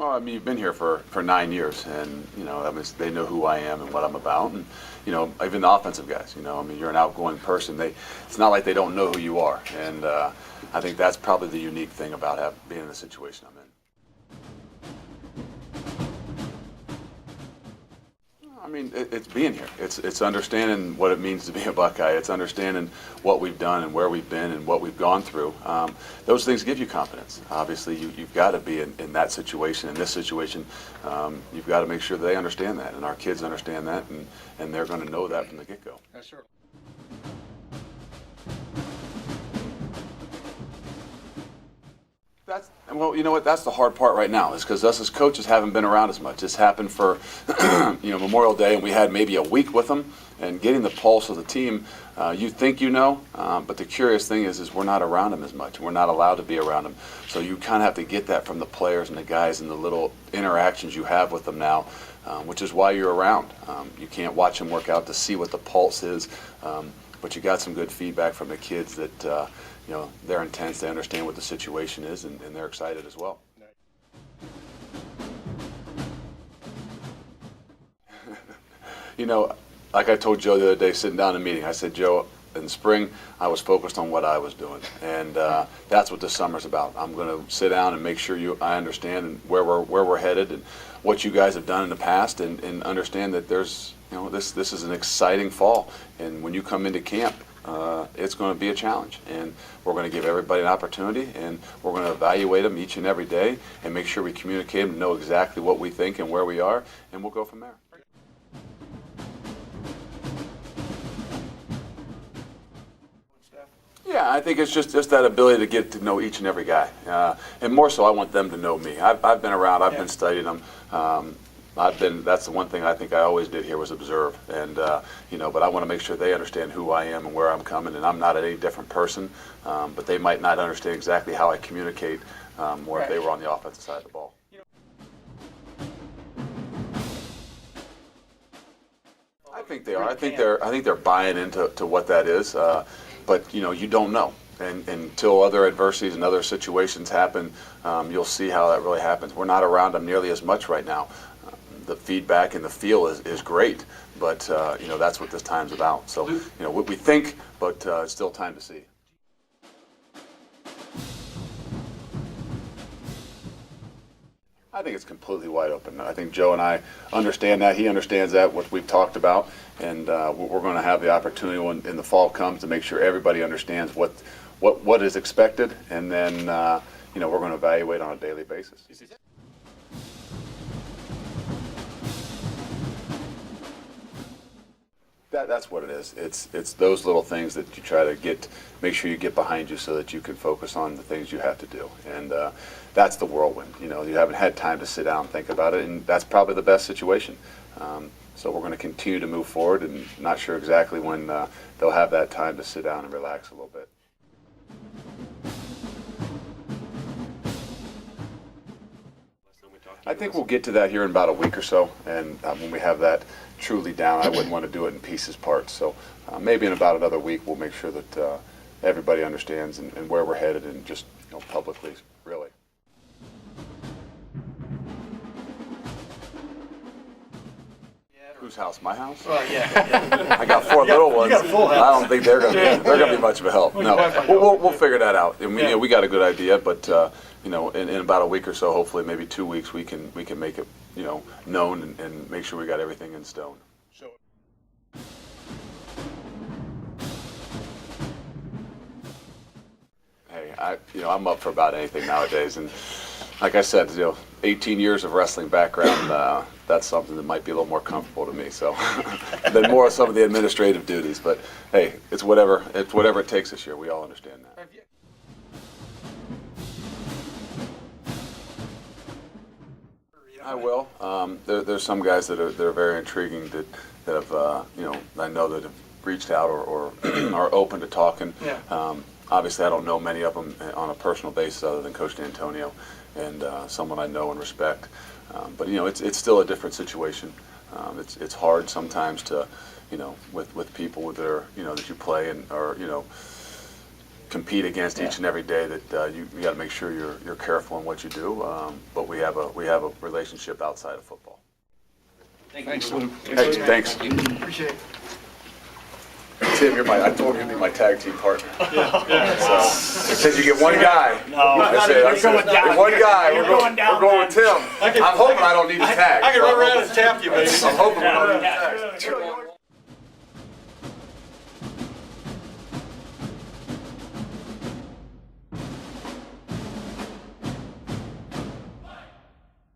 Well, I mean, you've been here for 9 years, and I mean, they know who I am and what I'm about, and even the offensive guys. I mean, you're an outgoing person. It's not like they don't know who you are, and I think that's probably the unique thing about being in the situation I'm in. I mean, it's being here. It's understanding what it means to be a Buckeye. It's understanding what we've done and where we've been and what we've gone through. Those things give you confidence. Obviously, you've got to be in that situation, in this situation. You've got to make sure they understand that, and our kids understand that, and they're going to know that from the get-go. Yes, sir. Well, you know what? That's the hard part right now, is because us as coaches haven't been around as much. It's happened for, Memorial Day, and we had maybe a week with them, and getting the pulse of the team. You think but the curious thing is we're not around them as much. We're not allowed to be around them, so you kind of have to get that from the players and the guys and the little interactions you have with them now, which is why you're around. You can't watch them work out to see what the pulse is, but you got some good feedback from the kids that. They're intense, they understand what the situation is, and they're excited as well. Like I told Joe the other day sitting down in a meeting, I said, Joe, in spring, I was focused on what I was doing, and that's what this summer's about. I'm going to sit down and make sure I understand where we're headed and what you guys have done in the past, and understand that there's, this is an exciting fall, and when you come into camp, it's going to be a challenge, and we're going to give everybody an opportunity, and we're going to evaluate them each and every day and make sure we communicate and know exactly what we think and where we are, and we'll go from there. Yeah, I think it's just that ability to get to know each and every guy, and more so I want them to know me. I've been around, I've been studying them. That's the one thing I think I always did here was observe, and but I want to make sure they understand who I am and where I'm coming, and I'm not any different person, but they might not understand exactly how I communicate, or if they were on the offensive side of the ball. I think they are. I think they're buying into what that is, but you don't know. And until other adversities and other situations happen, you'll see how that really happens. We're not around them nearly as much right now. The feedback and the feel is great, but that's what this time's about. So what we think, but it's still time to see. I think it's completely wide open. I think Joe and I understand that. He understands that, what we've talked about, and we're going to have the opportunity when in the fall comes to make sure everybody understands what is expected, and then we're going to evaluate on a daily basis. That's what it is. It's those little things that you try to make sure you get behind you so that you can focus on the things you have to do. And that's the whirlwind. You haven't had time to sit down and think about it, and that's probably the best situation. So we're going to continue to move forward, and not sure exactly when they'll have that time to sit down and relax a little bit. I think we'll get to that here in about a week or so, and when we have that truly down, I wouldn't want to do it in pieces, parts. So maybe in about another week, we'll make sure that everybody understands and where we're headed, and just publicly, really. Whose house? My house? Well, yeah. I got four little ones. You got a full house. I don't think they're going to be much of a help. No, we'll figure that out. I mean, we got a good idea, but in about a week or so, hopefully maybe 2 weeks, we can make it known and make sure we got everything in stone. Hey, I'm up for about anything nowadays, and like I said, 18 years of wrestling background, that's something that might be a little more comfortable to me. So, than more of some of the administrative duties. But hey, it's whatever it takes this year. We all understand that. I will. There's some guys that are very intriguing that have I know that have reached out or are open to talking. Yeah. Obviously, I don't know many of them on a personal basis other than Coach D'Antonio and someone I know and respect. But it's still a different situation. It's hard sometimes to with people that are that you play and or compete against each and every day that you got to make sure you're careful in what you do. But we have a relationship outside of football. Thanks, Lou. Hey, thanks. Appreciate it. Tim, I told you you'd be my tag team partner. So, said you get one guy. No, I said, down. one guy. You're We're going down, going with Tim. I'm hoping I don't need to tag. I can run around and tap you, baby. I'm hoping we don't need to tag.